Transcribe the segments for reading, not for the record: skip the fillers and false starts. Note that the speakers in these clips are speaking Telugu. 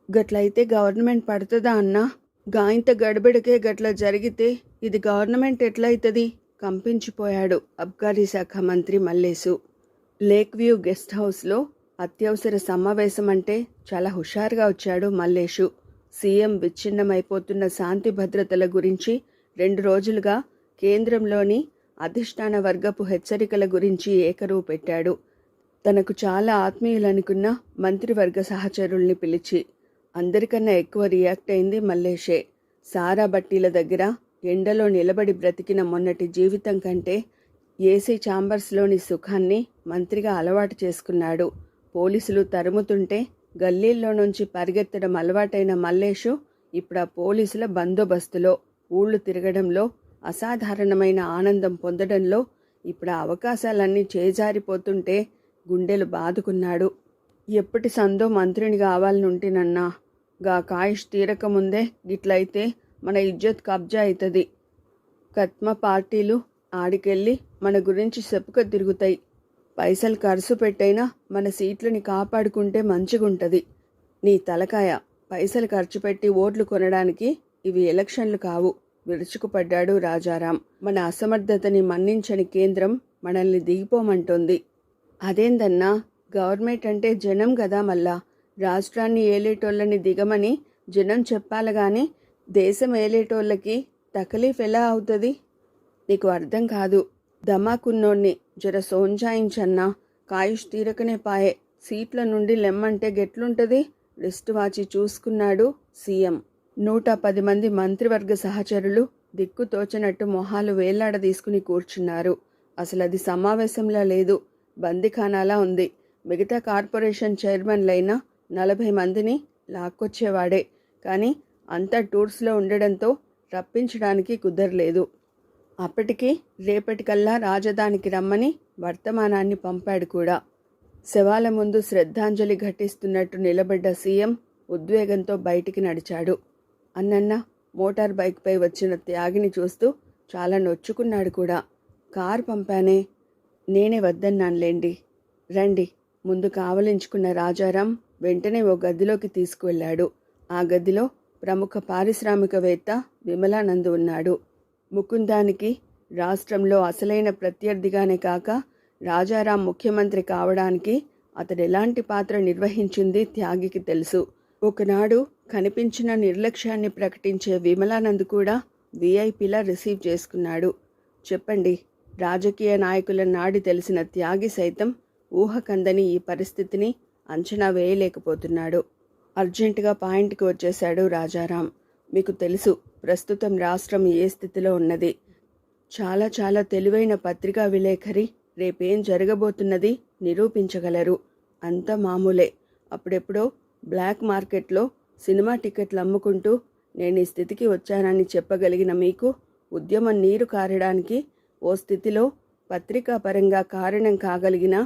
గట్లయితే గవర్నమెంట్ పడుతుందా అన్నా? గాయింత గడబిడకే గట్ల జరిగితే ఇది గవర్నమెంట్ ఎట్లయితది? కంపించిపోయాడు అబ్కారీ శాఖ మంత్రి మల్లేసు. లేక్ వ్యూ గెస్ట్ హౌస్లో అత్యవసర సమావేశం అంటే చాలా హుషారుగా వచ్చాడు మల్లేషు. సీఎం విచ్ఛిన్నమైపోతున్న శాంతి భద్రతల గురించి 2 రోజులుగా కేంద్రంలోని అధిష్టాన వర్గపు హెచ్చరికల గురించి ఏకరువు పెట్టాడు. తనకు చాలా ఆత్మీయులనుకున్న మంత్రివర్గ సహచరుల్ని పిలిచి. అందరికన్నా ఎక్కువ రియాక్ట్ అయింది మల్లేషే. సారా బట్టీల దగ్గర ఎండలో నిలబడి బ్రతికిన మొన్నటి జీవితం కంటే ఏసీ ఛాంబర్స్లోని సుఖాన్ని మంత్రిగా అలవాటు చేసుకున్నాడు. పోలీసులు తరుముతుంటే గల్లీల్లో నుంచి పరిగెత్తడం అలవాటైన మల్లేషు ఇప్పుడు ఆ పోలీసుల బందోబస్తులో, ఊళ్ళు తిరగడంలో, అసాధారణమైన ఆనందం పొందడంలో ఇప్పుడు ఆ అవకాశాలన్నీ చేజారిపోతుంటే గుండెలు బాదుకున్నాడు. ఎప్పటి సందో మంత్రిని కావాలనుంటినన్నా, గా కాయిష్ తీరకముందే గిట్లయితే మన ఇజ్జత్ కబ్జా అవుతుంది. కత్మ పార్టీలు ఆడికెళ్ళి మన గురించి చెప్పుక తిరుగుతాయి. పైసలు ఖర్చు పెట్టైనా మన సీట్లని కాపాడుకుంటే మంచిగుంటుంది. నీ తలకాయ, పైసలు ఖర్చు పెట్టి ఓట్లు కొనడానికి ఇవి ఎలక్షన్లు కావు. విరుచుకుపడ్డాడు రాజారాం. మన అసమర్థతని మన్నించని కేంద్రం మనల్ని దిగిపోమంటోంది. అదేందన్నా, గవర్నమెంట్ అంటే జనం కదా, మళ్ళా రాష్ట్రాన్ని ఏలేటోళ్ళని దిగమని జనం చెప్పాలగాని దేశం ఏలేటోళ్ళకి తకలీఫ్ ఎలా అవుతుంది? నీకు అర్థం కాదు. దమాకున్నోణ్ణి జర సోంజాయించన్నా, కాయుష్ తీరకనే పాయే. సీట్ల నుండి లెమ్మంటే గెట్లుంటుంది? రిస్ట్ వాచి చూసుకున్నాడు సీఎం. 110 మంది మంత్రివర్గ సహచరులు దిక్కుతోచనట్టు మొహాలు వేలాడదీసుకుని కూర్చున్నారు. అసలు అది సమావేశంలా లేదు, బందిఖానాలా ఉంది. మిగతా కార్పొరేషన్ చైర్మన్లైన 40 మందిని లాక్కొచ్చేవాడే, కానీ అంతా టూర్స్లో ఉండడంతో రప్పించడానికి కుదరలేదు. అప్పటికి రేపటికల్లా రాజధానికి రమ్మని వర్తమానాన్ని పంపాడు కూడా. శవాల ముందు శ్రద్ధాంజలి ఘటిస్తున్నట్టు నిలబడ్డ సీఎం ఉద్వేగంతో బయటికి నడిచాడు. అన్నన్న మోటార్ బైక్పై వచ్చిన త్యాగిని చూస్తూ చాలా నొచ్చుకున్నాడు కూడా. కారు పంపానే, నేనే వద్దన్నానులేండి, రండి. ముందు కావలించుకున్న రాజారాం వెంటనే ఓ గదిలోకి తీసుకువెళ్ళాడు. ఆ గదిలో ప్రముఖ పారిశ్రామికవేత్త విమలానంద్ ఉన్నాడు. ముకుందానికి రాష్ట్రంలో అసలైన ప్రత్యర్థిగానే కాక రాజారాం ముఖ్యమంత్రి కావడానికి అతడెలాంటి పాత్ర నిర్వహించింది త్యాగికి తెలుసు. ఒకనాడు కనిపించిన నిర్లక్ష్యాన్ని ప్రకటించే విమలానంద్ కూడా వీఐపీలా రిసీవ్ చేసుకున్నాడు. చెప్పండి, రాజకీయ నాయకుల నాడి తెలిసిన త్యాగి సైతం ఊహకందని ఈ పరిస్థితిని అంచనా వేయలేకపోతున్నాడు. అర్జెంటుగా పాయింట్కి వచ్చేశాడు రాజారాం. మీకు తెలుసు ప్రస్తుతం రాష్ట్రం ఏ స్థితిలో ఉన్నది. చాలా చాలా తెలివైన పత్రికా విలేఖరి రేపేం జరగబోతున్నది నిరూపించగలరు. అంత మామూలే. అప్పుడెప్పుడో బ్లాక్ మార్కెట్లో సినిమా టికెట్లు అమ్ముకుంటూ నేను ఈ స్థితికి వచ్చానని చెప్పగలిగిన మీకు ఉద్యమం నీరు కారడానికి ఓ స్థితిలో పత్రికాపరంగా కారణం కాగలిగిన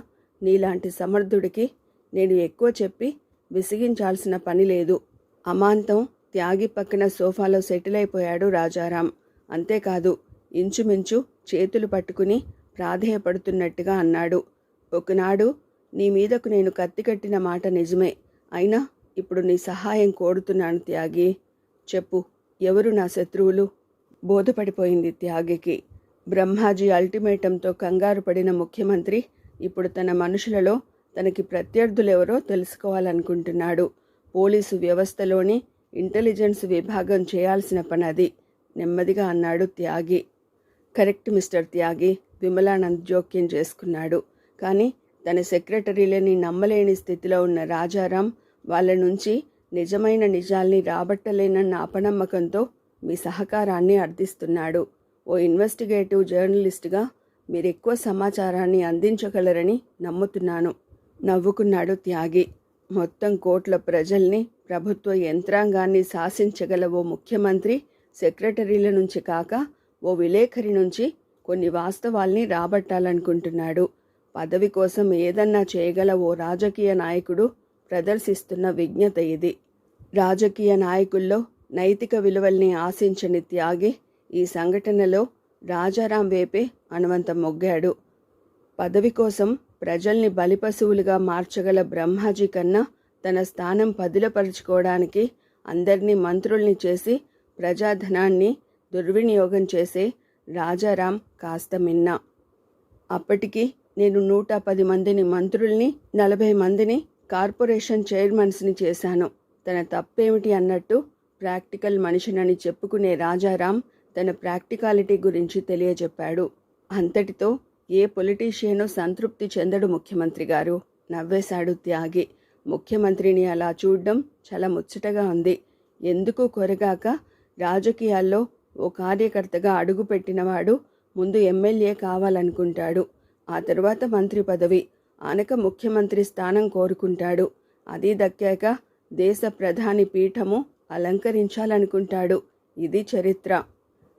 నీలాంటి సమర్థుడికి నేను ఎక్కువ చెప్పి విసిగించాల్సిన పని లేదు. అమాంతం త్యాగి పక్కన సోఫాలో సెటిల్ అయిపోయాడు రాజారాం. అంతేకాదు, ఇంచుమించు చేతులు పట్టుకుని ప్రాధేయపడుతున్నట్టుగా అన్నాడు. ఒకనాడు నీ మీదకు నేను కత్తికట్టిన మాట నిజమే. అయినా ఇప్పుడు నీ సహాయం కోరుతున్నాను త్యాగి. చెప్పు, ఎవరు నా శత్రువులు? బోధపడిపోయింది త్యాగికి. బ్రహ్మాజీ అల్టిమేటంతో కంగారు పడిన ముఖ్యమంత్రి ఇప్పుడు తన మనుషులలో తనకి ప్రత్యర్థులెవరో తెలుసుకోవాలనుకుంటున్నాడు. పోలీసు వ్యవస్థలోని ఇంటెలిజెన్స్ విభాగం చేయాల్సిన పని అది, నెమ్మదిగా అన్నాడు త్యాగి. కరెక్ట్ మిస్టర్ త్యాగి, విమలానంద్ జోక్యం చేసుకున్నాడు. కానీ తన సెక్రటరీలని నమ్మలేని స్థితిలో ఉన్న రాజారాం వాళ్ళ నుంచి నిజమైన నిజాల్ని రాబట్టలేనన్న అపనమ్మకంతో మీ సహకారాన్ని అర్థిస్తున్నాడు. ఓ ఇన్వెస్టిగేటివ్ జర్నలిస్ట్గా మీరెక్కువ సమాచారాన్ని అందించగలరని నమ్ముతున్నాను, నవ్వుకున్నాడు త్యాగి. మొత్తం కోట్ల ప్రజల్ని, ప్రభుత్వ యంత్రాంగాన్ని శాసించగల ఓ ముఖ్యమంత్రి సెక్రటరీల నుంచి కాక ఓ విలేఖరి నుంచి కొన్ని వాస్తవాల్ని రాబట్టాలనుకుంటున్నాడు. పదవి కోసం ఏదన్నా చేయగల ఓ రాజకీయ నాయకుడు ప్రదర్శిస్తున్న విజ్ఞత ఇది. రాజకీయ నాయకుల్లో నైతిక విలువల్ని ఆశించని త్యాగి ఈ సంఘటనలో రాజారాం వైపే అనువంత మొగ్గాడు. పదవి కోసం ప్రజల్ని బలిపశువులుగా మార్చగల బ్రహ్మాజీ కన్నా తన స్థానం పదిలపరుచుకోవడానికి అందరినీ మంత్రుల్ని చేసి ప్రజాధనాన్ని దుర్వినియోగం చేసే రాజారాం కాస్త మిన్నా. అప్పటికి నేను 110 మందిని మంత్రుల్ని, 40 మందిని కార్పొరేషన్ చైర్మన్స్ని చేశాను. తన తప్పేమిటి అన్నట్టు ప్రాక్టికల్ మనిషినని చెప్పుకునే రాజారాం తన ప్రాక్టికాలిటీ గురించి తెలియజెప్పాడు. అంతటితో ఏ పొలిటీషియను సంతృప్తి చెందడు ముఖ్యమంత్రి గారు, నవ్వేశాడు త్యాగి. ముఖ్యమంత్రిని అలా చూడ్డం చాలా ముచ్చటగా ఉంది. ఎందుకు కొరగాక రాజకీయాల్లో ఓ కార్యకర్తగా అడుగుపెట్టినవాడు ముందు ఎమ్మెల్యే కావాలనుకుంటాడు, ఆ తర్వాత మంత్రి పదవి, ఆనక ముఖ్యమంత్రి స్థానం కోరుకుంటాడు. అది దక్కాక దేశ ప్రధాని పీఠము అలంకరించాలనుకుంటాడు. ఇది చరిత్ర.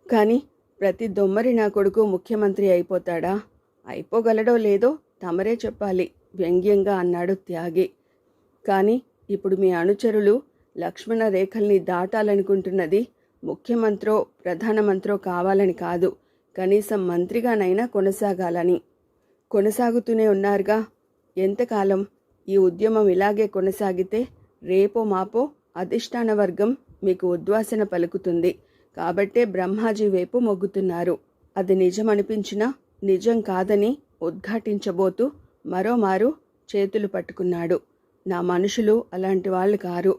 కానీ ప్రతి దొమ్మరి నా కొడుకు ముఖ్యమంత్రి అయిపోతాడా? అయిపోగలడో లేదో తమరే చెప్పాలి, వ్యంగ్యంగా అన్నాడు త్యాగి. కానీ ఇప్పుడు మీ అనుచరులు లక్ష్మణ రేఖల్ని దాటాలనుకుంటున్నది ముఖ్యమంత్రో ప్రధానమంత్రో కావాలని కాదు, కనీసం మంత్రిగానైనా కొనసాగాలని. కొనసాగుతూనే ఉన్నారుగా. ఎంతకాలం ఈ ఉద్యమం ఇలాగే కొనసాగితే రేపో మాపో అధిష్టాన వర్గం మీకు ఉద్వాసన పలుకుతుంది. కాబట్టే బ్రహ్మాజీ వైపు మొగ్గుతున్నారు. అది నిజమనిపించినా నిజం కాదని ఉద్ఘాటించబోతూ మరోమారు చేతులు పట్టుకున్నాడు. నా మనుషులు అలాంటి వాళ్ళు కారు.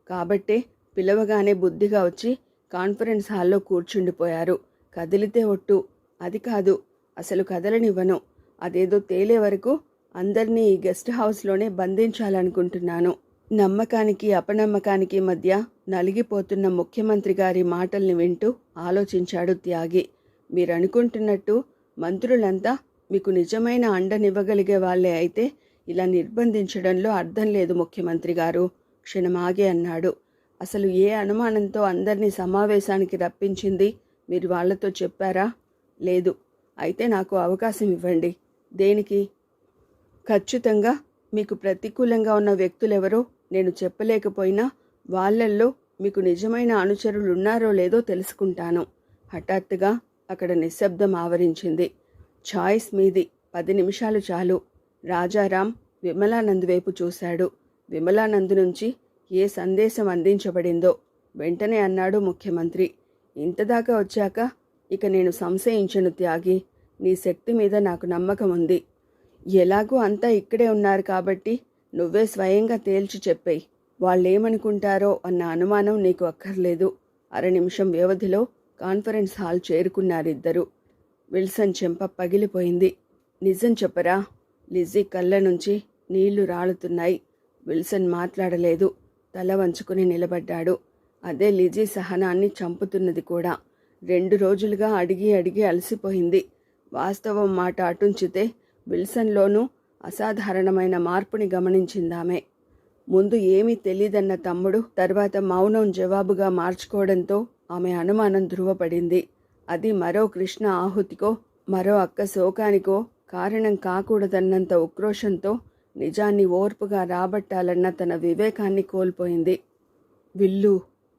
కాబట్టే పిలవగానే బుద్ధిగా వచ్చి కాన్ఫరెన్స్ హాల్లో కూర్చుండిపోయారు. కదిలితే ఒట్టు, అది కాదు, అసలు కదలనివ్వను. అదేదో తేలే వరకు అందరినీ ఈ గెస్ట్ హౌస్లోనే బంధించాలనుకుంటున్నాను. నమ్మకానికి అపనమ్మకానికి మధ్య నలిగిపోతున్న ముఖ్యమంత్రి గారి మాటల్ని వింటూ ఆలోచించాడు త్యాగి. మీరనుకుంటున్నట్టు మంత్రులంతా మీకు నిజమైన అండనివ్వగలిగే వాళ్లే అయితే ఇలా నిర్బంధించడంలో అర్థం లేదు ముఖ్యమంత్రి గారు, క్షణమాగే అన్నాడు. అసలు ఏ అనుమానంతో అందరినీ సమావేశానికి రప్పించింది మీరు వాళ్లతో చెప్పారా? లేదు. అయితే నాకు అవకాశం ఇవ్వండి. దేనికి? ఖచ్చితంగా మీకు ప్రతికూలంగా ఉన్న వ్యక్తులెవరో నేను చెప్పలేకపోయినా వాళ్ళల్లో మీకు నిజమైన అనుచరులు ఉన్నారో లేదో తెలుసుకుంటాను. హఠాత్తుగా అక్కడ నిశ్శబ్దం ఆవరించింది. ఛాయిస్ మీది, 10 నిమిషాలు చాలు. రాజారాం విమలానంద్ వైపు చూశాడు. విమలానంద్ నుంచి ఏ సందేశం అందించబడిందో వెంటనే అన్నాడు ముఖ్యమంత్రి. ఇంతదాకా వచ్చాక ఇక నేను సంశయించను త్యాగి. నీ శక్తి మీద నాకు నమ్మకం ఉంది. ఎలాగూ అంతా ఇక్కడే ఉన్నారు కాబట్టి నువ్వే స్వయంగా తేల్చి చెప్పేయి. వాళ్ళేమనుకుంటారో అన్న అనుమానం నీకు అక్కర్లేదు. 1/2 నిమిషం వ్యవధిలో కాన్ఫరెన్స్ హాల్ చేరుకున్నారిద్దరు. విల్సన్ చెంప పగిలిపోయింది. నిజం చెప్పరా? లిజీ కళ్ళ నుంచి నీళ్లు రాలుతున్నాయి. విల్సన్ మాట్లాడలేదు. తల వంచుకుని నిలబడ్డాడు. అదే లిజీ సహనాన్ని చంపుతున్నది కూడా. 2 రోజులుగా అడిగి అడిగి అలసిపోయింది. వాస్తవం మాట అటుంచితే విల్సన్లోనూ అసాధారణమైన మార్పుని గమనించిందామె. ముందు ఏమీ తెలీదన్న తమ్ముడు తర్వాత మౌనం జవాబుగా మార్చుకోవడంతో ఆమె అనుమానం ధృవపడింది. అది మరో కృష్ణ ఆహుతికో మరో అక్క శోకానికో కారణం కాకూడదన్నంత ఉక్రోషంతో నిజాన్ని ఓర్పుగా రాబట్టాలన్న తన వివేకాన్ని కోల్పోయింది. విల్లు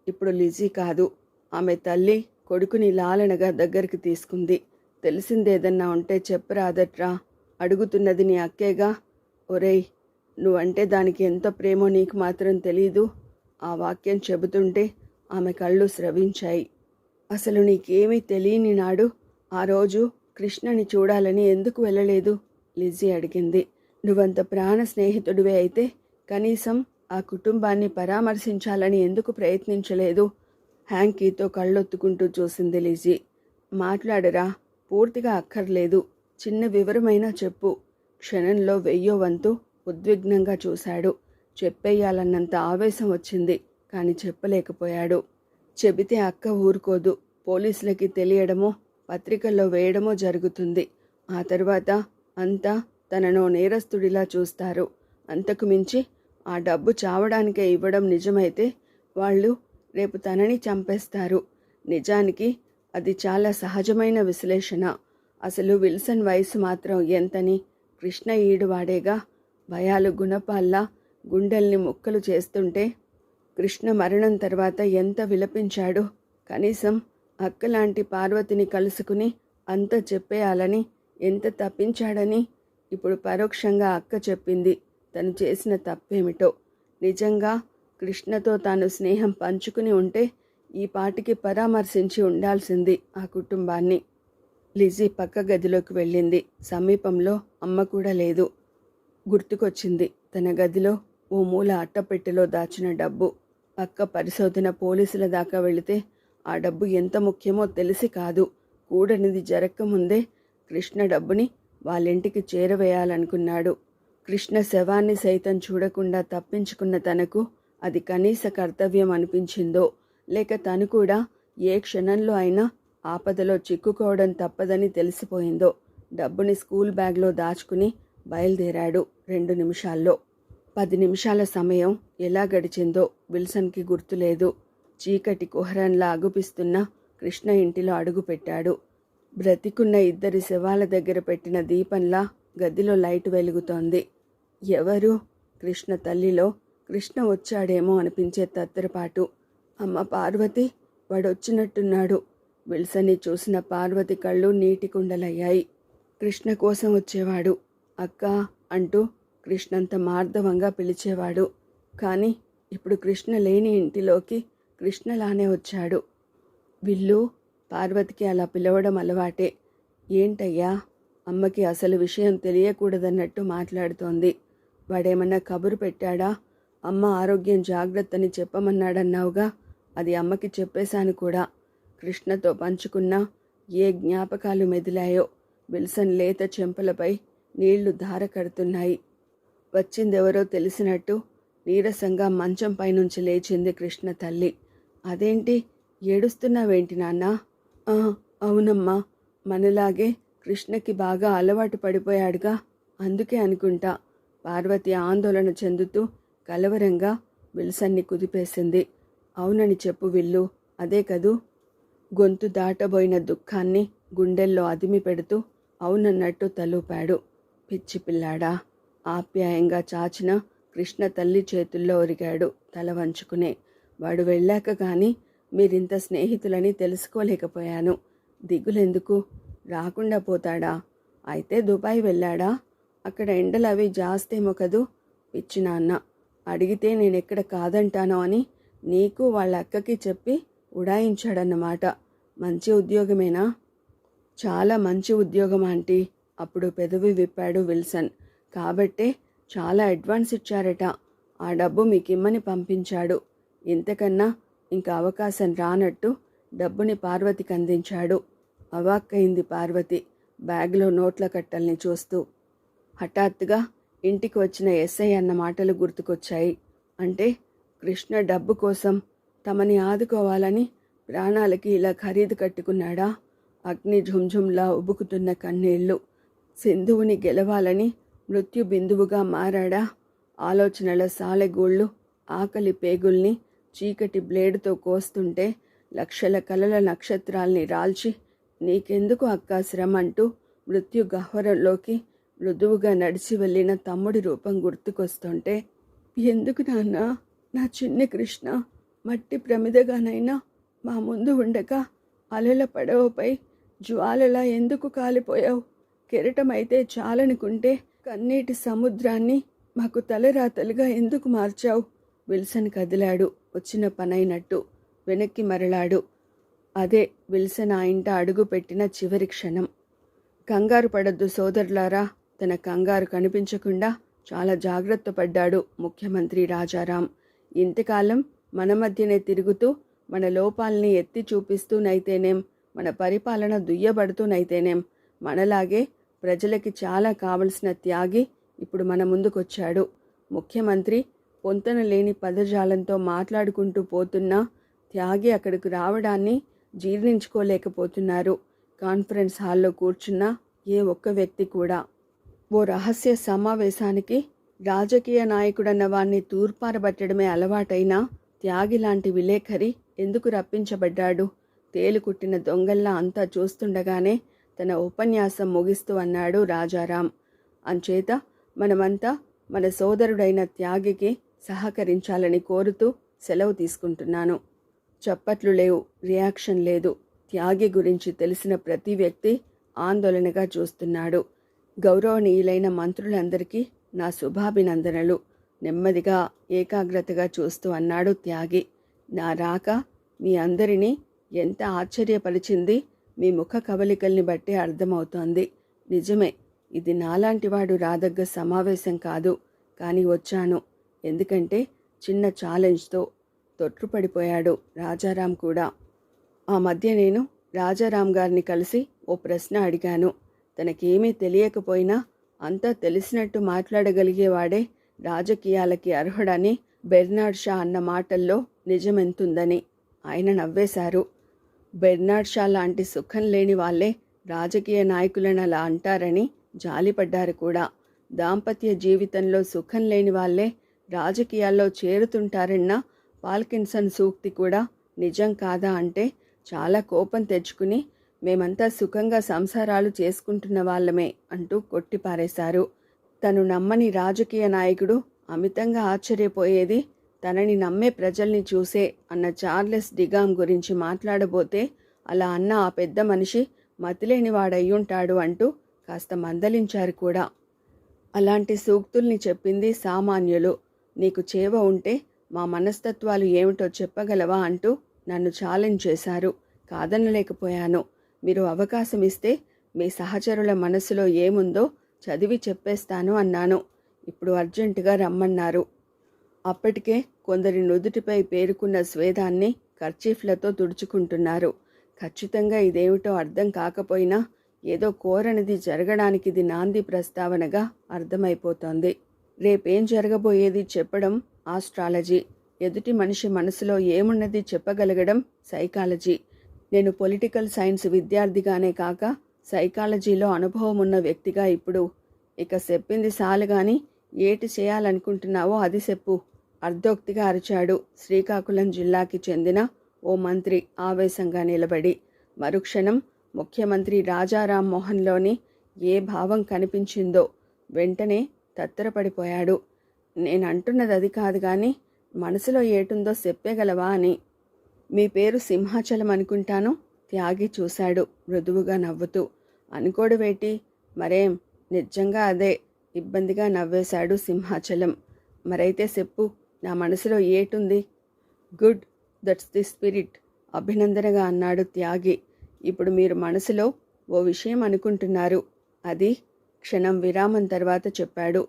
ఇప్పుడు లిజీ కాదు. ఆమె తల్లి కొడుకుని లాలనగా దగ్గరికి తీసుకుంది. తెలిసిందేదన్నా ఉంటే చెప్పరాదట్రా. అడుగుతున్నది నీ అక్కేగా. ఒరేయ్, నువ్వంటే దానికి ఎంత ప్రేమో నీకు మాత్రం తెలీదు. ఆ వాక్యం చెబుతుంటే ఆమె కళ్ళు స్రవించాయి. అసలు నీకేమీ తెలియని నాడు ఆ రోజు కృష్ణని చూడాలని ఎందుకు వెళ్ళలేదు? లిజీ అడిగింది. నువ్వంత ప్రాణ స్నేహితుడివే అయితే కనీసం ఆ కుటుంబాన్ని పరామర్శించాలని ఎందుకు ప్రయత్నించలేదు? హ్యాంకీతో కళ్ళొత్తుకుంటూ చూసింది లిజీ. మాట్లాడరా, పూర్తిగా అక్కర్లేదు, చిన్న వివరమైనా చెప్పు. క్షణంలో 1000వ వంతు ఉద్విగ్నంగా చూశాడు. చెప్పేయాలన్నంత ఆవేశం వచ్చింది, కానీ చెప్పలేకపోయాడు. చెబితే అక్క ఊరుకోదు. పోలీసులకి తెలియడమో పత్రికల్లో వేయడమో జరుగుతుంది. ఆ తర్వాత అంతా తనను నేరస్తుడిలా చూస్తారు. అంతకు మించి ఆ డబ్బు చావడానికే ఇవ్వడం నిజమైతే వాళ్ళు రేపు తనని చంపేస్తారు. నిజానికి అది చాలా సహజమైన విశ్లేషణ. అసలు విల్సన్ వయసు మాత్రం ఎంతని? కృష్ణ ఈడువాడేగా. భయాలు గుణపాల్లా గుండెల్ని ముక్కలు చేస్తుంటే కృష్ణ మరణం తర్వాత ఎంత విలపించాడు. కనీసం అక్కలాంటి పార్వతిని కలుసుకుని అంత చెప్పేయాలని ఎంత తప్పించాడని ఇప్పుడు పరోక్షంగా అక్క చెప్పింది తను చేసిన తప్పేమిటో. నిజంగా కృష్ణతో తాను స్నేహం పంచుకుని ఉంటే ఈ పాటికి పరామర్శించి ఉండాల్సింది ఆ కుటుంబాన్ని. లిజీ పక్క గదిలోకి వెళ్ళింది. సమీపంలో అమ్మ కూడా లేదు. గుర్తుకొచ్చింది తన గదిలో ఓ మూల అట్టపెట్టెలో దాచిన డబ్బు. పక్క పరిశోధన పోలీసుల దాకా వెళితే ఆ డబ్బు ఎంత ముఖ్యమో తెలిసి కాదు, కూడనిది జరగకముందే కృష్ణ డబ్బుని వాళ్ళింటికి చేరవేయాలనుకున్నాడు. కృష్ణ శవాన్ని సైతం చూడకుండా తప్పించుకున్న తనకు అది కనీస కర్తవ్యం అనిపించిందో, లేక తను కూడా ఏ క్షణంలో అయినా ఆపదలో చిక్కుకోవడం తప్పదని తెలిసిపోయిందో డబ్బుని స్కూల్ బ్యాగ్లో దాచుకుని బయలుదేరాడు. 2 నిమిషాల్లో. 10 నిమిషాల సమయం ఎలా గడిచిందో విల్సన్కి గుర్తులేదు. చీకటి కుహరంలా అగుపిస్తున్న కృష్ణ ఇంటిలో అడుగుపెట్టాడు. బ్రతికున్న 2 శవాల దగ్గర పెట్టిన దీపంలా గదిలో లైట్ వెలుగుతోంది. ఎవరు? కృష్ణ తల్లిలో కృష్ణ వచ్చాడేమో అనిపించే తత్తరపాటు. అమ్మ పార్వతి, వాడొచ్చినట్టున్నాడు. విల్సన్ని చూసిన పార్వతి కళ్ళు నీటి కుండలయ్యాయి. కృష్ణ కోసం వచ్చేవాడు. అక్కా అంటూ కృష్ణంత మార్దవంగా పిలిచేవాడు. కానీ ఇప్పుడు కృష్ణ లేని ఇంటిలోకి కృష్ణలానే వచ్చాడు. విల్లు, పార్వతికి అలా పిలవడం అలవాటే. ఏంటయ్యా? అమ్మకి అసలు విషయం తెలియకూడదన్నట్టు మాట్లాడుతోంది. వాడేమన్నా కబురు పెట్టాడా? అమ్మ ఆరోగ్యం జాగ్రత్తని చెప్పమన్నాడన్నావుగా, అది అమ్మకి చెప్పేశాను కూడా. కృష్ణతో పంచుకున్న ఏ జ్ఞాపకాలు మెదిలాయో. విల్సన్ లేత చెంపలపై నీళ్లు ధార కడుతున్నాయి. వచ్చిందెవరో తెలిసినట్టు నీరసంగా మంచం పైనుంచి లేచింది కృష్ణ తల్లి. అదేంటి, ఏడుస్తున్నావేంటి నాన్నా? అవునమ్మా, మనలాగే కృష్ణకి బాగా అలవాటు పడిపోయాడుగా, అందుకే అనుకుంటా. పార్వతి ఆందోళన చెందుతూ కలవరంగా విల్సన్ని కుదిపేసింది. అవునని చెప్పు విల్లు, అదే కదూ? గొంతు దాటబోయిన దుఃఖాన్ని గుండెల్లో అదిమి పెడుతూ అవునన్నట్టు తలూపాడు. పిచ్చి పిల్లాడా? ఆప్యాయంగా చాచిన కృష్ణ తల్లి చేతుల్లో ఒరిగాడు తల వంచుకునే. వాడు వెళ్ళాక కానీ మీరింత స్నేహితులని తెలుసుకోలేకపోయాను. దిగులెందుకు? రాకుండా పోతాడా? అయితే దుబాయ్ వెళ్ళాడా? అక్కడ ఎండలు అవి జాస్తేమో కదూ. పిచ్చి నాన్న, అడిగితే నేనెక్కడ కాదంటానో అని నీకు వాళ్ళ అక్కకి చెప్పి ఉడాయించాడన్నమాట. మంచి ఉద్యోగమేనా? చాలా మంచి ఉద్యోగం ఆంటీ. అప్పుడు పెదవి విప్పాడు విల్సన్. కాబట్టే చాలా అడ్వాన్స్ ఇచ్చారట. ఆ డబ్బు మీకిమ్మని పంపించాడు. ఇంతకన్నా ఇంకా అవకాశం రానట్టు డబ్బుని పార్వతికి అందించాడు. అవాక్కయింది పార్వతి బ్యాగ్లో నోట్ల కట్టల్ని చూస్తూ. హఠాత్తుగా ఇంటికి వచ్చిన ఎస్ఐ అన్న మాటలు గుర్తుకొచ్చాయి. అంటే కృష్ణ డబ్బు కోసం తమని ఆదుకోవాలని ప్రాణాలకి ఇలా ఖరీదు కట్టుకున్నాడా? అగ్ని ఝుంఝుంలా ఉబుకుతున్న కన్నీళ్లు. సింధువుని గెలవాలని మృత్యు బిందువుగా మారాడా? ఆలోచనల సాలెగూళ్ళు ఆకలి పేగుల్ని చీకటి బ్లేడుతో కోస్తుంటే లక్షల కలల నక్షత్రాల్ని రాల్చి నీకెందుకు అక్కా శ్రమ అంటూ మృత్యు గహ్వరంలోకి మృదువుగా నడిచి వెళ్ళిన తమ్ముడి రూపం గుర్తుకొస్తుంటే, ఎందుకు నాన్న నా చిన్ని కృష్ణ మట్టి ప్రమిదగానైనా మా ముందు ఉండక అలల పడవపై జ్వాలలా ఎందుకు కాలిపోయావు? కెరటమైతే చాలనుకుంటే కన్నీటి సముద్రాన్ని మాకు తలరాతలుగా ఎందుకు మార్చావు? విల్సన్ కదిలాడు వచ్చిన పనైనట్టు. వెనక్కి మరలాడు. అదే విల్సన్ ఆ ఇంట అడుగు పెట్టిన చివరి క్షణం. కంగారు పడద్దు సోదరులారా. తన కంగారు కనిపించకుండా చాలా జాగ్రత్త పడ్డాడు ముఖ్యమంత్రి రాజారాం. ఇంతకాలం మన మధ్యనే తిరుగుతూ మన లోపాలని ఎత్తి చూపిస్తూనైతేనేం, మన పరిపాలన దుయ్యబడుతూనైతేనేం, మనలాగే ప్రజలకి చాలా కావలసిన త్యాగి ఇప్పుడు మన ముందుకొచ్చాడు. ముఖ్యమంత్రి పొంతన లేని పదజాలంతో మాట్లాడుకుంటూ పోతున్నా త్యాగి అక్కడికి రావడాన్ని జీర్ణించుకోలేకపోతున్నారు. కాన్ఫరెన్స్ హాల్లో కూర్చున్న ఏ ఒక్క వ్యక్తి కూడా. ఓ రహస్య సమావేశానికి రాజకీయ నాయకుడన్న వాణ్ణి తూర్పారబట్టడమే అలవాటైన త్యాగి లాంటి విలేఖరి ఎందుకు రప్పించబడ్డాడు? తేలుకుట్టిన దొంగల్లా అంతా చూస్తుండగానే తన ఉపన్యాసం ముగిస్తూ అన్నాడు రాజారాం. అంచేత మనమంతా మన సోదరుడైన త్యాగికి సహకరించాలని కోరుతూ సెలవు తీసుకుంటున్నాను. చప్పట్లు లేవు, రియాక్షన్ లేదు. త్యాగి గురించి తెలిసిన ప్రతి వ్యక్తి ఆందోళనగా చూస్తున్నాడు. గౌరవనీయులైన మంత్రులందరికీ నా శుభాభినందనలు. నెమ్మదిగా ఏకాగ్రతగా చూస్తూ అన్నాడు త్యాగి. నా రాక మీ అందరినీ ఎంత ఆశ్చర్యపరిచింది మీ ముఖ కవలికల్ని బట్టి అర్థమవుతోంది. నిజమే, ఇది నాలాంటివాడు రాదగ్గ సమావేశం కాదు. కానీ వచ్చాను. ఎందుకంటే చిన్న ఛాలెంజ్తో తొట్రుపడిపోయాడు రాజారాం కూడా. ఆ మధ్య నేను రాజారాం గారిని కలిసి ఓ ప్రశ్న అడిగాను. తనకేమీ తెలియకపోయినా అంతా తెలిసినట్టు మాట్లాడగలిగేవాడే రాజకీయాలకి అర్హుడని బెర్నాడ్ షా అన్న మాటల్లో నిజమెంతుందని. ఆయన నవ్వేశారు. బెర్నాడ్ షా లాంటి సుఖం లేని వాళ్ళే రాజకీయ నాయకులను అలా అంటారని జాలిపడ్డారు కూడా. దాంపత్య జీవితంలో సుఖం లేని వాళ్ళే రాజకీయాల్లో చేరుతుంటారన్న పాల్కిన్సన్ సూక్తి కూడా నిజం కాదా అంటే చాలా కోపం తెచ్చుకుని మేమంతా సుఖంగా సంసారాలు చేసుకుంటున్న వాళ్ళమే అంటూ కొట్టిపారేశారు. తను నమ్మని రాజకీయ నాయకుడు అమితంగా ఆశ్చర్యపోయేది తనని నమ్మే ప్రజల్ని చూసే అన్న చార్లెస్ డిగామ్ గురించి మాట్లాడబోతే అలా అన్న ఆ పెద్ద మనిషి మతిలేని వాడయ్యుంటాడు అంటూ కాస్త మందలించారు కూడా. అలాంటి సూక్తుల్ని చెప్పింది సామాన్యులు. నీకు చేవ ఉంటే మా మనస్తత్వాలు ఏమిటో చెప్పగలవా అంటూ నన్ను ఛాలెంజ్ చేశారు. కాదనలేకపోయాను. మీరు అవకాశం ఇస్తే మీ సహచరుల మనసులో ఏముందో చదివి చెప్పేస్తాను అన్నాను. ఇప్పుడు అర్జెంటుగా రమ్మన్నారు. అప్పటికే కొందరి నుదుటిపై పేరుకున్న స్వేదాన్ని కర్చీఫ్లతో తుడుచుకుంటున్నారు. ఖచ్చితంగా ఇదేమిటో అర్థం కాకపోయినా ఏదో కోరనిది జరగడానికి ఇది నాంది ప్రస్తావనగా అర్థమైపోతోంది. రేపేం జరగబోయేది చెప్పడం ఆస్ట్రాలజీ, ఎదుటి మనిషి మనసులో ఏమున్నది చెప్పగలగడం సైకాలజీ. నేను పొలిటికల్ సైన్స్ విద్యార్థిగానే కాక సైకాలజీలో అనుభవం ఉన్న వ్యక్తిగా ఇప్పుడు ఇక చెప్పింది సాలుగాని ఏటి చేయాలనుకుంటున్నావో అది చెప్పు అర్ధోక్తిగా అరిచాడు శ్రీకాకుళం జిల్లాకి చెందిన ఓ మంత్రి ఆవేశంగా నిలబడి. మరుక్షణం ముఖ్యమంత్రి రాజారాం మోహన్లోని ఏ భావం కనిపించిందో వెంటనే తత్తరపడిపోయాడు. నేనంటున్నది అది కాదు కానీ మనసులో ఏటుందో చెప్పగలవా అని. మీ పేరు సింహాచలం అనుకుంటాను. త్యాగి చూశాడు మృదువుగా నవ్వుతూ. అనుకోడువేటి, మరేం నిజంగా అదే ఇబ్బందిగా నవ్వేశాడు సింహాచలం. మరైతే చెప్పు, నా మనసులో ఏటుంది? గుడ్, దట్స్ ది స్పిరిట్ అభినందనగా అన్నాడు త్యాగి. ఇప్పుడు మీరు మనసులో ఓ విషయం అనుకుంటున్నారు. అది క్షణం విరామం తర్వాత చెప్పాడు.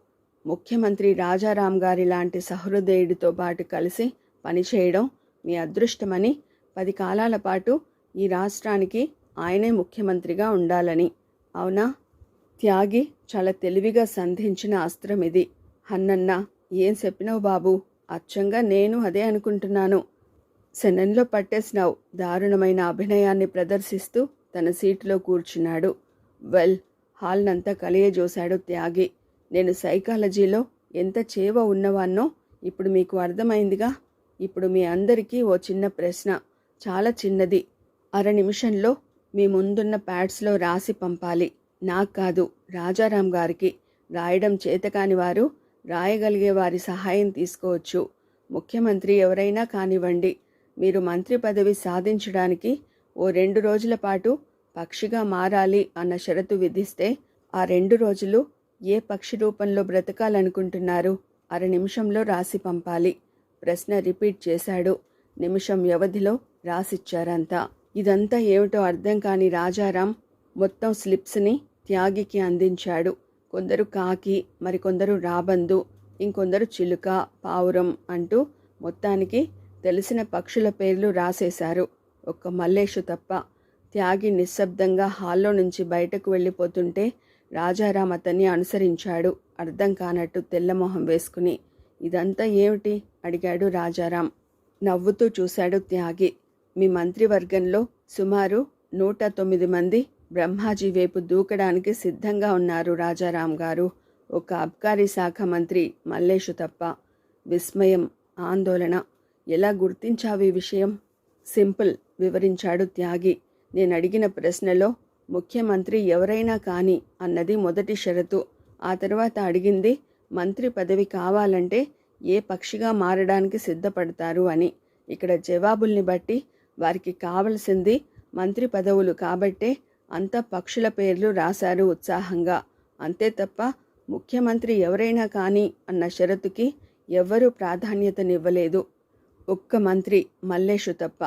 ముఖ్యమంత్రి రాజారాం గారి లాంటి సహృదయుడితో పాటు కలిసి పనిచేయడం మీ అదృష్టమని, 10 కాలాల పాటు ఈ రాష్ట్రానికి ఆయనే ముఖ్యమంత్రిగా ఉండాలని. అవునా? త్యాగి చాలా తెలివిగా సంధించిన అస్త్రం ఇది. హన్నన్న, ఏం చెప్పినావు బాబు? అచ్చంగా నేను అదే అనుకుంటున్నాను. శనంలో పట్టేసినావు. దారుణమైన అభినయాన్ని ప్రదర్శిస్తూ తన సీటులో కూర్చున్నాడు. వెల్, హాల్నంతా కలియజోశాడు త్యాగి. నేను సైకాలజీలో ఎంత చేవ ఉన్నవాన్నో ఇప్పుడు మీకు అర్థమైందిగా. ఇప్పుడు మీ అందరికీ ఓ చిన్న ప్రశ్న, చాలా చిన్నది. 1/2 నిమిషంలో మీ ముందున్న ప్యాడ్స్లో రాసి పంపాలి. నాకు కాదు, రాజారాం గారికి. రాయడం చేతకాని వారు రాయగలిగే వారి సహాయం తీసుకోవచ్చు. ముఖ్యమంత్రి ఎవరైనా కానివ్వండి. మీరు మంత్రి పదవి సాధించడానికి ఓ 2 రోజుల పాటు పక్షిగా మారాలి అన్న షరతు విధిస్తే ఆ 2 రోజులు ఏ పక్షి రూపంలో బ్రతకాలనుకుంటున్నారు? 1/2 నిమిషంలో రాసి పంపాలి. ప్రశ్న రిపీట్ చేశాడు. నిమిషం వ్యవధిలో రాసిచ్చారంతా. ఇదంతా ఏమిటో అర్థం కాని రాజారాం మొత్తం స్లిప్స్ని త్యాగికి అందించాడు. కొందరు కాకి, మరికొందరు రాబందు, ఇంకొందరు చిలుక, పావురం అంటూ మొత్తానికి తెలిసిన పక్షుల పేర్లు రాసేశారు. ఒక్క మల్లేషు తప్ప. త్యాగి నిశ్శబ్దంగా హాల్లో నుంచి బయటకు వెళ్ళిపోతుంటే రాజారాం అతన్ని అనుసరించాడు, అర్థం కానట్టు తెల్లమొహం వేసుకుని. ఇదంతా ఏమిటి? అడిగాడు రాజారాం. నవ్వుతూ చూశాడు త్యాగి. మీ మంత్రివర్గంలో సుమారు 109 మంది బ్రహ్మాజీ వైపు దూకడానికి సిద్ధంగా ఉన్నారు రాజారాం గారు. ఒక అబ్కారీ శాఖ మంత్రి మల్లేషు తప్ప. విస్మయం, ఆందోళన. ఎలా గుర్తించావు ఈ విషయం? సింపుల్, వివరించాడు త్యాగి. నేను అడిగిన ప్రశ్నలో ముఖ్యమంత్రి ఎవరైనా కానీ అన్నది మొదటి షరతు. ఆ తర్వాత అడిగింది మంత్రి పదవి కావాలంటే ఏ పక్షిగా మారడానికి సిద్ధపడతారు అని. ఇక్కడ జవాబుల్ని బట్టి వారికి కావలసింది మంత్రి పదవులు కాబట్టే అంత పక్షుల పేర్లు రాశారు ఉత్సాహంగా. అంతే తప్ప ముఖ్యమంత్రి ఎవరైనా కానీ అన్న షరతుకి ఎవ్వరూ ప్రాధాన్యతనివ్వలేదు. ఒక్క మంత్రి మల్లేషు తప్ప.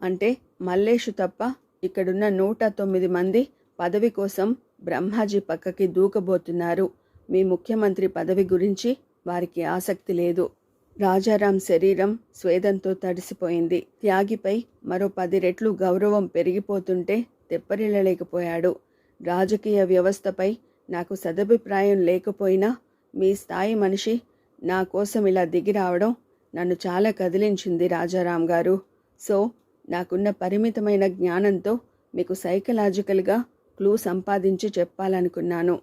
అంటే మల్లేషు తప్ప ఇక్కడున్న 109 మంది పదవి కోసం బ్రహ్మాజీ పక్కకి దూకబోతున్నారు. మీ ముఖ్యమంత్రి పదవి గురించి వారికి ఆసక్తి లేదు. రాజారాం శరీరం స్వేదంతో తడిసిపోయింది. త్యాగిపై మరో 10 రెట్లు గౌరవం పెరిగిపోతుంటే తెప్పరిల్లలేకపోయాడు. రాజకీయ వ్యవస్థపై నాకు సదభిప్రాయం లేకపోయినా మీ స్థాయి మనిషి నా కోసం ఇలా దిగి రావడం నన్ను చాలా కదిలించింది రాజారాం గారు. సో నాకున్న పరిమితమైన జ్ఞానంతో మీకు సైకలాజికల్గా క్లూ సంపాదించి చెప్పాలనుకున్నాను.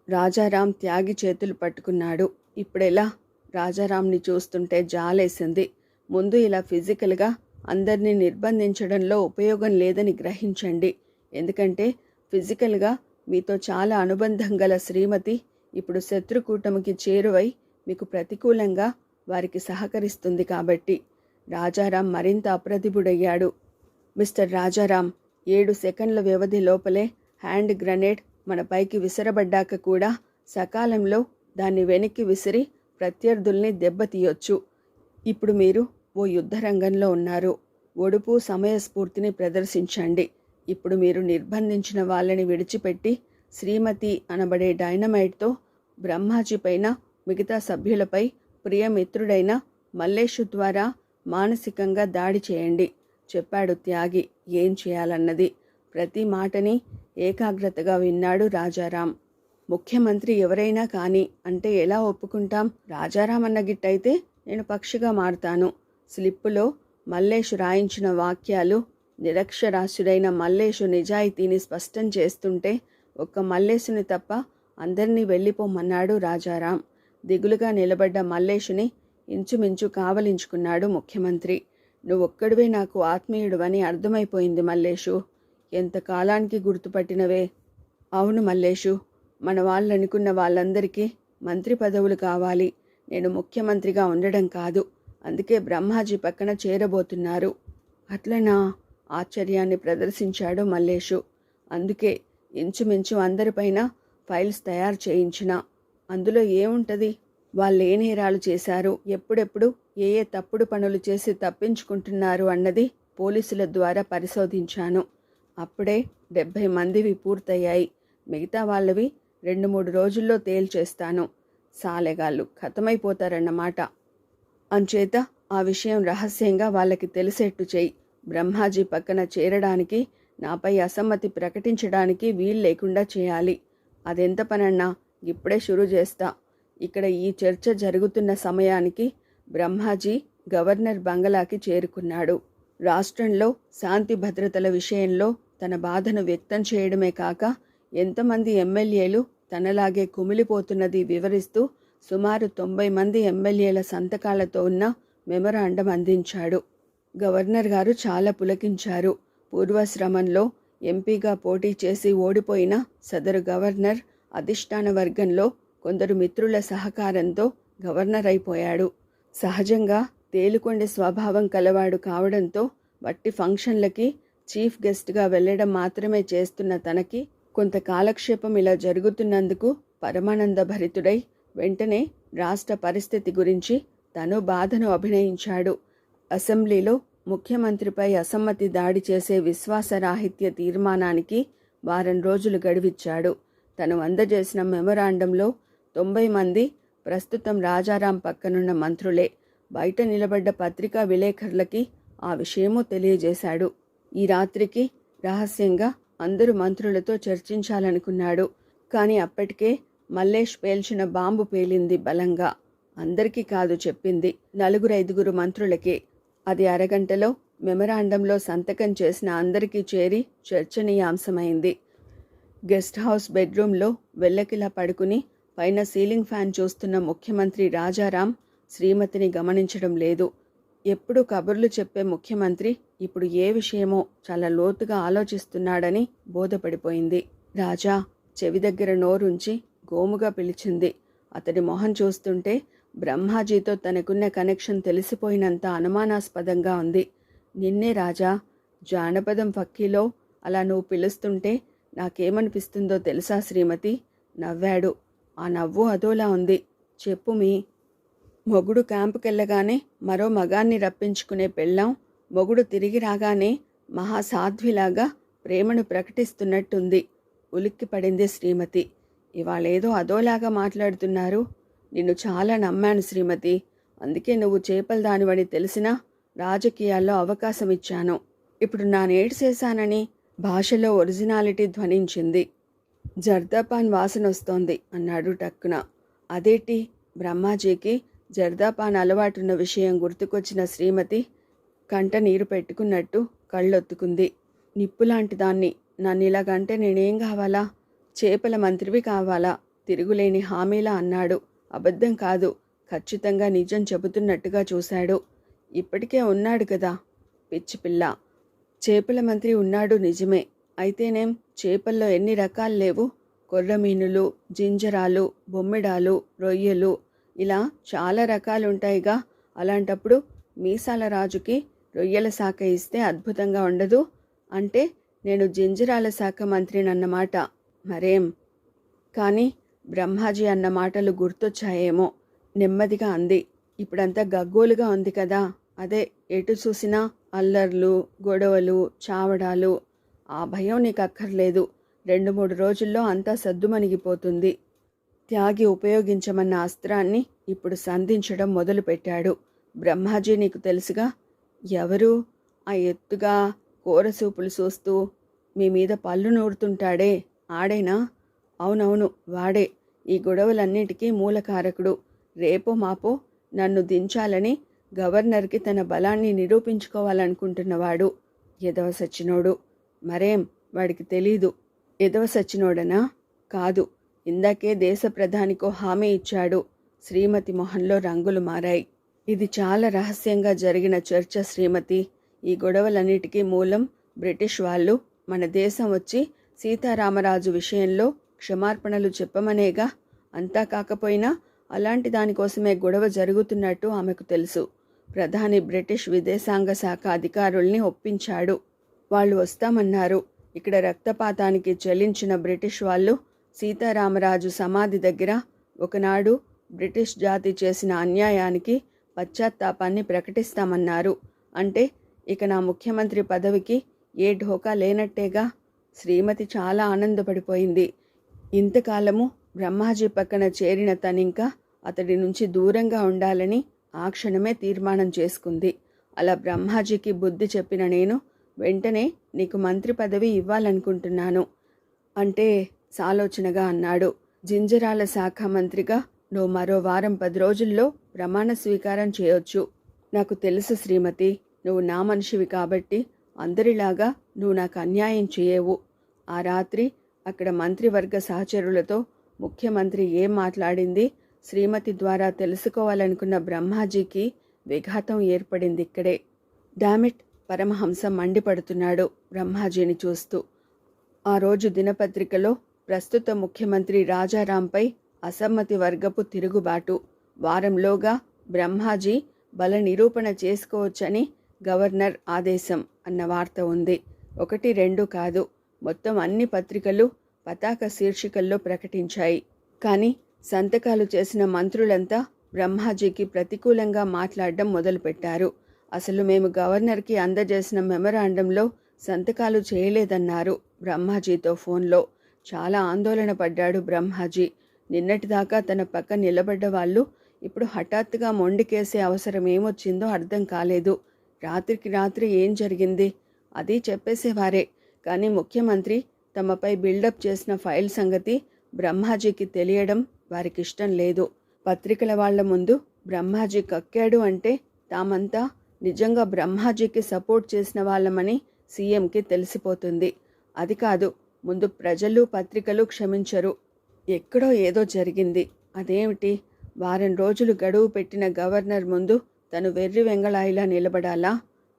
రాజారాం త్యాగి చేతులు పట్టుకున్నాడు. ఇప్పుడెలా? రాజారాంని చూస్తుంటే జాలేసింది. ముందు ఇలా ఫిజికల్గా అందరినీ నిర్బంధించడంలో ఉపయోగం లేదని గ్రహించండి. ఎందుకంటే ఫిజికల్గా మీతో చాలా అనుబంధం గల శ్రీమతి ఇప్పుడు శత్రుకూటమికి చేరువై మీకు ప్రతికూలంగా వారికి సహకరిస్తుంది కాబట్టి. రాజారాం మరింత అప్రతిభుడయ్యాడు. మిస్టర్ రాజారాం, 7 సెకండ్ల వ్యవధి లోపలే హ్యాండ్ గ్రనేడ్ మన పైకి విసరబడ్డాక కూడా సకాలంలో దాన్ని వెనక్కి విసిరి ప్రత్యర్థుల్ని దెబ్బతీయొచ్చు. ఇప్పుడు మీరు ఓ యుద్ధరంగంలో ఉన్నారు. ఒడుపు సమయస్ఫూర్తిని ప్రదర్శించండి. ఇప్పుడు మీరు నిర్బంధించిన వాళ్ళని విడిచిపెట్టి శ్రీమతి అనబడే డైనమైట్తో బ్రహ్మాజీ పైన, మిగతా సభ్యులపై, ప్రియమిత్రుడైన మల్లేషు ద్వారా మానసికంగా దాడి చేయండి చెప్పాడు త్యాగి. ఏం చేయాలన్నది ప్రతి మాటని ఏకాగ్రతగా విన్నాడు రాజారాం. ముఖ్యమంత్రి ఎవరైనా కానీ అంటే ఎలా ఒప్పుకుంటాం? రాజారాం అన్న గిట్టయితే నేను పక్షిగా మారుతాను. స్లిప్పులో మల్లేషు రాయించిన వాక్యాలు నిరక్షరాస్యుడైన మల్లేషు నిజాయితీని స్పష్టం చేస్తుంటే ఒక్క మల్లేషుని తప్ప అందరినీ వెళ్ళిపోమన్నాడు రాజారాం. దిగులుగా నిలబడ్డ మల్లేషుని ఇంచుమించు కావలించుకున్నాడు ముఖ్యమంత్రి. నువ్వొక్కడివే నాకు ఆత్మీయుడువని అర్థమైపోయింది మల్లేషు. ఎంతకాలానికి గుర్తుపట్టినవే. అవును మల్లేషు, మన వాళ్ళనుకున్న వాళ్ళందరికీ మంత్రి పదవులు కావాలి. నేను ముఖ్యమంత్రిగా ఉండడం కాదు. అందుకే బ్రహ్మాజీ పక్కన చేరబోతున్నారు. అట్లనా? ఆశ్చర్యాన్ని ప్రదర్శించాడు మల్లేషు. అందుకే ఇంచుమించు అందరిపైన ఫైల్స్ తయారు చేయించిన. అందులో ఏముంటుంది? వాళ్ళు ఏ నేరాలు చేశారు, ఎప్పుడెప్పుడు ఏ ఏ తప్పుడు పనులు చేసి తప్పించుకుంటున్నారు అన్నది పోలీసుల ద్వారా పరిశోధించాను. అప్పుడే 70 మందివి పూర్తయ్యాయి. మిగతా వాళ్ళవి 2-3 రోజుల్లో తేల్చేస్తాను. సాలెగాళ్ళు ఖతమైపోతారన్నమాట. అంచేత ఆ విషయం రహస్యంగా వాళ్ళకి తెలిసేట్టు చెయ్యి. బ్రహ్మాజీ పక్కన చేరడానికి, నాపై అసమ్మతి ప్రకటించడానికి వీలు లేకుండా చేయాలి. అదెంత పనన్నా ఇప్పుడే షురూ చేస్తా. ఇక్కడ ఈ చర్చ జరుగుతున్న సమయానికి బ్రహ్మాజీ గవర్నర్ బంగళాకి చేరుకున్నాడు. రాష్ట్రంలో శాంతి భద్రతల విషయంలో తన బాధను వ్యక్తం చేయడమే కాక ఎంతమంది ఎమ్మెల్యేలు తనలాగే కుమిలిపోతున్నది వివరిస్తూ సుమారు 90 మంది ఎమ్మెల్యేల సంతకాలతో ఉన్న మెమొరాండం అందించాడు. గవర్నర్ గారు చాలా పులకించారు. పూర్వశ్రమంలో ఎంపీగా పోటీ చేసి ఓడిపోయిన సదరు గవర్నర్ అధిష్టాన వర్గంలో కొందరు మిత్రుల సహకారంతో గవర్నర్ అయిపోయాడు. సహజంగా తేలుకొండే స్వభావం కలవాడు కావడంతో వట్టి ఫంక్షన్లకి చీఫ్ గెస్ట్గా వెళ్ళడం మాత్రమే చేస్తున్న తనకి కొంత కాలక్షేపం ఇలా జరుగుతున్నందుకు పరమానంద భరితుడై వెంటనే రాష్ట్ర పరిస్థితి గురించి తను బాధను అభినయించాడు. అసెంబ్లీలో ముఖ్యమంత్రిపై అసమ్మతి దాడి చేసే విశ్వాసరాహిత్య తీర్మానానికి 1 వారం రోజులు గడువిచ్చాడు. తను అందజేసిన మెమొరాండంలో 90 మంది ప్రస్తుతం రాజారాం పక్కనున్న మంత్రులే. బయట నిలబడ్డ పత్రికా విలేకరులకి ఆ విషయమూ తెలియజేశాడు. ఈ రాత్రికి రహస్యంగా అందరు మంత్రులతో చర్చించాలనుకున్నాడు. కానీ అప్పటికే మల్లేష్ పేల్చిన బాంబు పేలింది బలంగా. అందరికీ కాదు చెప్పింది, 4-5 మంత్రులకే. అది అరగంటలో మెమొరాండంలో సంతకం చేసిన అందరికీ చేరి చర్చనీయాంశమైంది. గెస్ట్ హౌస్ బెడ్రూమ్లో వెల్లకిలా పడుకుని పైన సీలింగ్ ఫ్యాన్ చూస్తున్న ముఖ్యమంత్రి రాజారాం శ్రీమతిని గమనించడం లేదు. ఎప్పుడు కబుర్లు చెప్పే ముఖ్యమంత్రి ఇప్పుడు ఏ విషయమో చాలా లోతుగా ఆలోచిస్తున్నాడని బోధపడిపోయింది. రాజా చెవి దగ్గర నోరుంచి గోముగా పిలిచింది. అతడి మొహం చూస్తుంటే బ్రహ్మాజీతో తనకున్న కనెక్షన్ తెలిసిపోయినంత అనుమానాస్పదంగా ఉంది. నిన్నే రాజా, జానపదం ఫక్కీలో అలా నువ్వు పిలుస్తుంటే నాకేమనిపిస్తుందో తెలుసా శ్రీమతి? నవ్వాడు. ఆ నవ్వు అదోలా ఉంది. చెప్పు మీ. మొగుడు క్యాంపుకెళ్ళగానే మరో మగాన్ని రప్పించుకునే పెళ్ళాం మొగుడు తిరిగి రాగానే మహాసాధ్విలాగా ప్రేమను ప్రకటిస్తున్నట్టుంది. ఉలిక్కిపడింది శ్రీమతి. ఇవాళేదో అదోలాగా మాట్లాడుతున్నారు. నిన్ను చాలా నమ్మాను శ్రీమతి. అందుకే నువ్వు చేపల దానివని తెలిసినా రాజకీయాల్లో అవకాశం ఇచ్చాను. ఇప్పుడు నానేడ్చేశానని భాషలో ఒరిజినాలిటీ ధ్వనించింది. జర్దాపాన్ వాసనొస్తోంది అన్నాడు టక్కున. అదేటి? బ్రహ్మాజీకి జర్దాపాన్ అలవాటున్న విషయం గుర్తుకొచ్చిన శ్రీమతి కంట నీరు పెట్టుకున్నట్టు కళ్ళొత్తుకుంది. నిప్పులాంటి దాన్ని నన్నిలాగంటే నేనేం కావాలా? చేపల మంత్రివి కావాలా? తిరుగులేని హామీలా అన్నాడు. అబద్ధం కాదు, ఖచ్చితంగా నిజం చెబుతున్నట్టుగా చూశాడు. ఇప్పటికే ఉన్నాడు కదా పిచ్చిపిల్ల. చేపల మంత్రి ఉన్నాడు నిజమే. అయితేనేం, చేపల్లో ఎన్ని రకాలు లేవు? కొర్రమీనులు, జింజరాలు, బొమ్మిడాలు, రొయ్యలు, ఇలా చాలా రకాలుంటాయిగా. అలాంటప్పుడు మీసాల రాజుకి రొయ్యల శాఖ ఇస్తే అద్భుతంగా ఉండదు? అంటే నేను జింజరాల శాఖ మంత్రినన్నమాట. మరేం? కానీ బ్రహ్మాజీ అన్న మాటలు గుర్తొచ్చాయేమో. నెమ్మదిగా అంది. ఇప్పుడంతా గగ్గోలుగా ఉంది కదా. అదే, ఎటు చూసినా అల్లర్లు, గొడవలు, చావడాలు. ఆ భయం నీకు అక్కర్లేదు. 2-3 రోజుల్లో అంతా సద్దుమణిగిపోతుంది. త్యాగి ఉపయోగించమన్న అస్త్రాన్ని ఇప్పుడు సంధించడం మొదలుపెట్టాడు. బ్రహ్మాజీ నీకు తెలుసుగా. ఎవరు? ఆ ఎత్తుగా కూరసూపులు చూస్తూ మీ మీద పళ్ళు నూరుతుంటాడే, ఆడేనా? అవునవును, వాడే. ఈ గొడవలన్నిటికీ మూలకారకుడు. రేపో మాపో నన్ను దించాలని గవర్నర్కి తన బలాన్ని నిరూపించుకోవాలనుకుంటున్నవాడు. ఎదవ సచ్చినోడు. మరేం, వాడికి తెలీదు. ఎదవ సచ్చినోడనా? కాదు, ఇందాకే దేశ ప్రధానికో హామీ ఇచ్చాడు. శ్రీమతి మొహంలో రంగులు మారాయి. ఇది చాలా రహస్యంగా జరిగిన చర్చ శ్రీమతి. ఈ గొడవలన్నిటికీ మూలం బ్రిటిష్ వాళ్ళు మన దేశం వచ్చి సీతారామరాజు విషయంలో క్షమార్పణలు చెప్పమనేగా. అంతా కాకపోయినా అలాంటి దానికోసమే గొడవ జరుగుతున్నట్టు ఆమెకు తెలుసు. ప్రధాని బ్రిటిష్ విదేశాంగ శాఖ అధికారుల్ని ఒప్పించాడు. వాళ్ళు వస్తామన్నారు. ఇక్కడ రక్తపాతానికి చెల్లించిన బ్రిటిష్ వాళ్ళు సీతారామరాజు సమాధి దగ్గర ఒకనాడు బ్రిటిష్ జాతి చేసిన అన్యాయానికి పశ్చాత్తాపాన్ని ప్రకటిస్తామన్నారు. అంటే ఇక నా ముఖ్యమంత్రి పదవికి ఏ ఢోకా లేనట్టేగా. శ్రీమతి చాలా ఆనందపడిపోయింది. ఇంతకాలము బ్రహ్మాజీ పక్కన చేరిన తనింకా అతడి నుంచి దూరంగా ఉండాలని ఆ క్షణమే తీర్మానం చేసుకుంది. అలా బ్రహ్మాజీకి బుద్ధి చెప్పిన నేను వెంటనే నీకు మంత్రి పదవి ఇవ్వాలనుకుంటున్నాను. అంటే సాలోచనగా అన్నాడు. జింజరాల శాఖ మంత్రిగా నువ్వు మరో వారం 10 రోజుల్లో ప్రమాణ స్వీకారం చేయొచ్చు. నాకు తెలుసు శ్రీమతి, నువ్వు నా మనిషివి కాబట్టి అందరిలాగా నువ్వు నాకు అన్యాయం చేయవు. ఆ రాత్రి అక్కడ మంత్రివర్గ సహచరులతో ముఖ్యమంత్రి ఏం మాట్లాడింది శ్రీమతి ద్వారా తెలుసుకోవాలనుకున్న బ్రహ్మాజీకి విఘాతం ఏర్పడింది ఇక్కడే. డామిట్, పరమహంస మండిపడుతున్నాడు బ్రహ్మాజీని చూస్తూ. ఆ రోజు దినపత్రికలో ప్రస్తుత ముఖ్యమంత్రి రాజారాంపై అసమ్మతి వర్గపు తిరుగుబాటు. వారంలోగా బ్రహ్మాజీ బల నిరూపణ చేసుకోవచ్చని గవర్నర్ ఆదేశం అన్న వార్త ఉంది. 1-2 కాదు, మొత్తం అన్ని పత్రికలు పతాక శీర్షికల్లో ప్రకటించాయి. కానీ సంతకాలు చేసిన మంత్రులంతా బ్రహ్మాజీకి ప్రతికూలంగా మాట్లాడడం మొదలుపెట్టారు. అసలు మేము గవర్నర్కి అందజేసిన మెమరాండంలో సంతకాలు చేయలేదన్నారు బ్రహ్మాజీతో ఫోన్లో. చాలా ఆందోళన పడ్డాడు బ్రహ్మాజీ. నిన్నటిదాకా తన పక్క నిలబడ్డ వాళ్ళు ఇప్పుడు హఠాత్తుగా మొండికేసే అవసరం ఏమొచ్చిందో అర్థం కాలేదు. రాత్రికి రాత్రి ఏం జరిగింది అది చెప్పేసేవారే. కానీ ముఖ్యమంత్రి తమపై బిల్డప్ చేసిన ఫైల్ సంగతి బ్రహ్మాజీకి తెలియడం వారికిష్టం లేదు. పత్రికల వాళ్ల ముందు బ్రహ్మాజీ కక్కాడు అంటే తామంతా నిజంగా బ్రహ్మాజీకి సపోర్ట్ చేసిన వాళ్ళమని సీఎంకి తెలిసిపోతుంది. అది కాదు, ముందు ప్రజలు పత్రికలు క్షమించరు. ఎక్కడో ఏదో జరిగింది. అదేమిటి? వారం రోజులు గడువు పెట్టిన గవర్నర్ ముందు తను వెర్రి వెంగళాయిలా నిలబడాలా?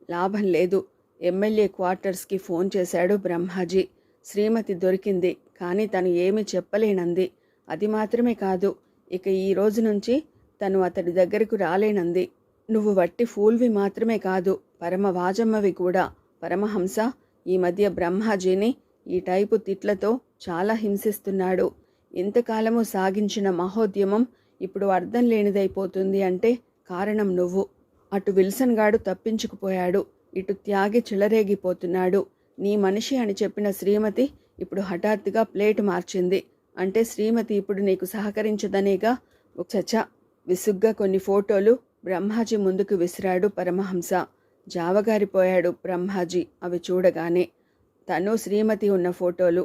లాభం లేదు. ఎమ్మెల్యే క్వార్టర్స్కి ఫోన్ చేశాడు బ్రహ్మాజీ. శ్రీమతి దొరికింది, కానీ తను ఏమీ చెప్పలేనంది. అది మాత్రమే కాదు, ఇక ఈ రోజు నుంచి తను అతడి దగ్గరకు రాలేనంది. నువ్వు వట్టి ఫూల్వి మాత్రమే కాదు, పరమ వాజమ్మవి కూడా. పరమహంస ఈ మధ్య బ్రహ్మాజీని ఈ టైపు తిట్లతో చాలా హింసిస్తున్నాడు. ఇంతకాలము సాగించిన మహోద్యమం ఇప్పుడు అర్థం లేనిదైపోతుంది అంటే కారణం నువ్వు. అటు విల్సన్ గాడు తప్పించుకుపోయాడు, ఇటు త్యాగి చిలరేగిపోతున్నాడు. నీ మనిషి అని చెప్పిన శ్రీమతి ఇప్పుడు హఠాత్తుగా ప్లేట్ మార్చింది అంటే శ్రీమతి ఇప్పుడు నీకు సహకరించదనేగా. చచా, విసుగ్గా కొన్ని ఫోటోలు బ్రహ్మాజీ ముందుకు విసిరాడు పరమహంస. జావగారిపోయాడు బ్రహ్మాజీ అవి చూడగానే. తను శ్రీమతి ఉన్న ఫోటోలు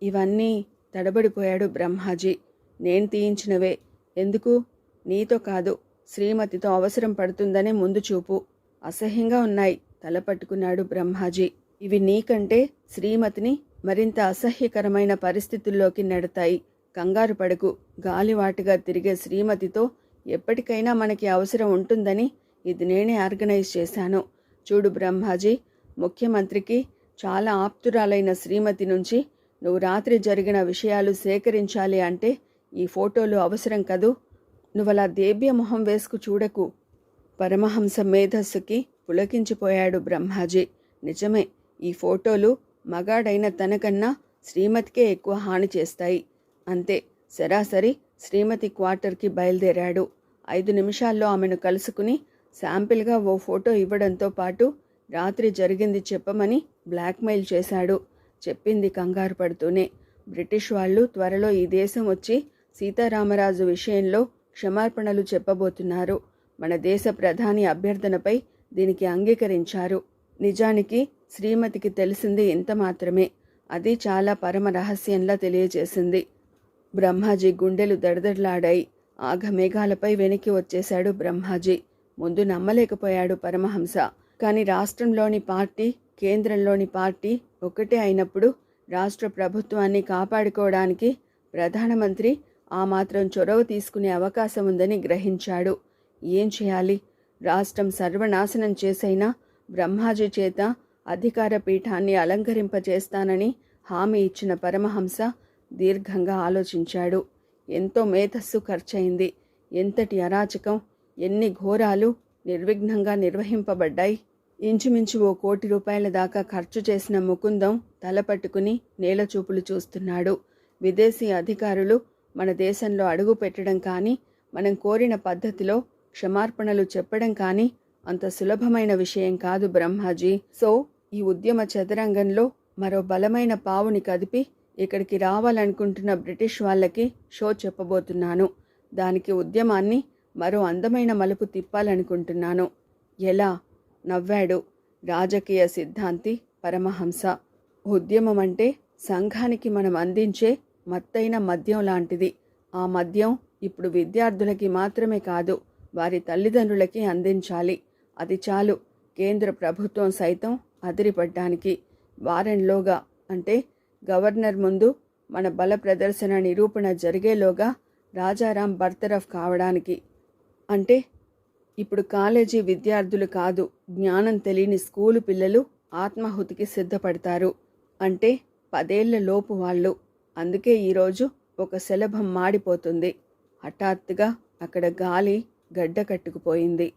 ఇవన్నీ. తడబడిపోయాడు బ్రహ్మాజీ. నేను తీయించినవే. ఎందుకు? నీతో కాదు, శ్రీమతితో అవసరం పడుతుందనే ముందు చూపు. అసహ్యంగా ఉన్నాయి తల పట్టుకున్నాడు బ్రహ్మాజీ. ఇవి నీకంటే శ్రీమతిని మరింత అసహ్యకరమైన పరిస్థితుల్లోకి నెడతాయి. కంగారు పడకు. గాలివాటుగా తిరిగే శ్రీమతితో ఎప్పటికైనా మనకి అవసరం ఉంటుందని ఇది నేనే ఆర్గనైజ్ చేశాను. చూడు బ్రహ్మాజీ, ముఖ్యమంత్రికి చాలా ఆప్తురాలైన శ్రీమతి నుంచి నువ్వు రాత్రి జరిగిన విషయాలు సేకరించాలి అంటే ఈ ఫోటోలు అవసరం కదూ. నువ్వలా దేబ్య మొహం వేసుకు చూడకు. పరమహంస మేధస్సుకి పులకించిపోయాడు బ్రహ్మాజీ. నిజమే, ఈ ఫోటోలు మగాడైన తనకన్నా శ్రీమతికే ఎక్కువ హాని చేస్తాయి. అంతే. సరాసరి శ్రీమతి క్వార్టర్కి బయలుదేరాడు. 5 నిమిషాల్లో ఆమెను కలుసుకుని శాంపిల్గా ఓ ఫోటో ఇవ్వడంతో పాటు రాత్రి జరిగింది చెప్పమని బ్లాక్మెయిల్ చేశాడు. చెప్పింది కంగారు పడుతూనే. బ్రిటిష్ వాళ్ళు త్వరలో ఈ దేశం వచ్చి సీతారామరాజు విషయంలో క్షమార్పణలు చెప్పబోతున్నారు. మన దేశ ప్రధాని అభ్యర్థనపై దీనికి అంగీకరించారు. నిజానికి శ్రీమతికి తెలిసింది ఇంత మాత్రమే. అది చాలా పరమ రహస్యంలా తెలియజేసింది. బ్రహ్మాజీ గుండెలు దడదడలాడాయి. ఆఘమేఘాలపై వెనక్కి వచ్చేశాడు బ్రహ్మాజీ. ముందు నమ్మలేకపోయాడు పరమహంస. కానీ రాష్ట్రంలోని పార్టీ, కేంద్రంలోని పార్టీ ఒకటే అయినప్పుడు రాష్ట్ర ప్రభుత్వాన్ని కాపాడుకోవడానికి ప్రధానమంత్రి ఆ మాత్రం చొరవ తీసుకునే అవకాశం ఉందని గ్రహించాడు. ఏం చేయాలి? రాష్ట్రం సర్వనాశనం చేసైనా బ్రహ్మాజీ చేత అధికార పీఠాన్ని అలంకరింపచేస్తానని హామీ ఇచ్చిన పరమహంస దీర్ఘంగా ఆలోచించాడు. ఎంతో మేధస్సు ఖర్చయింది. ఎంతటి అరాచకం, ఎన్ని ఘోరాలు నిర్విఘ్నంగా నిర్వహింపబడ్డాయి. ఇంచుమించు ఓ 1 కోటి రూపాయల దాకా ఖర్చు చేసిన ముకుందం తల పట్టుకుని నేలచూపులు చూస్తున్నాడు. విదేశీ అధికారులు మన దేశంలో అడుగు పెట్టడం కానీ, మనం కోరిన పద్ధతిలో క్షమార్పణలు చెప్పడం కానీ అంత సులభమైన విషయం కాదు బ్రహ్మాజీ. సో ఈ ఉద్యమ చదరంగంలో మరో బలమైన పావుని కదిపి ఇక్కడికి రావాలనుకుంటున్న బ్రిటిష్ వాళ్ళకి షో చెప్పబోతున్నాను. దానికి ఉద్యమాన్ని మరో అందమైన మలుపు తిప్పాలనుకుంటున్నాను. ఎలా? నవ్వాడు రాజకీయ సిద్ధాంతి పరమహంస. ఉద్యమం అంటే సంఘానికి మనం అందించే మత్తైన మద్యం లాంటిది. ఆ మద్యం ఇప్పుడు విద్యార్థులకి మాత్రమే కాదు, వారి తల్లిదండ్రులకి అందించాలి. అది చాలు కేంద్ర ప్రభుత్వం సైతం అదిరిపడ్డానికి. వారంలోగా అంటే గవర్నర్ ముందు మన బల ప్రదర్శన నిరూపణ జరిగేలోగా రాజారాం బర్తరఫ్ కావడానికి. అంటే ఇప్పుడు కాలేజీ విద్యార్థులు కాదు, జ్ఞానం తెలియని స్కూలు పిల్లలు ఆత్మాహుతికి సిద్ధపడతారు. అంటే 10 ఏళ్ల లోపు వాళ్ళు. అందుకే ఈరోజు ఒక శలభం మాడిపోతుంది. హఠాత్తుగా అక్కడ గాలి గడ్డ కట్టుకుపోయింది.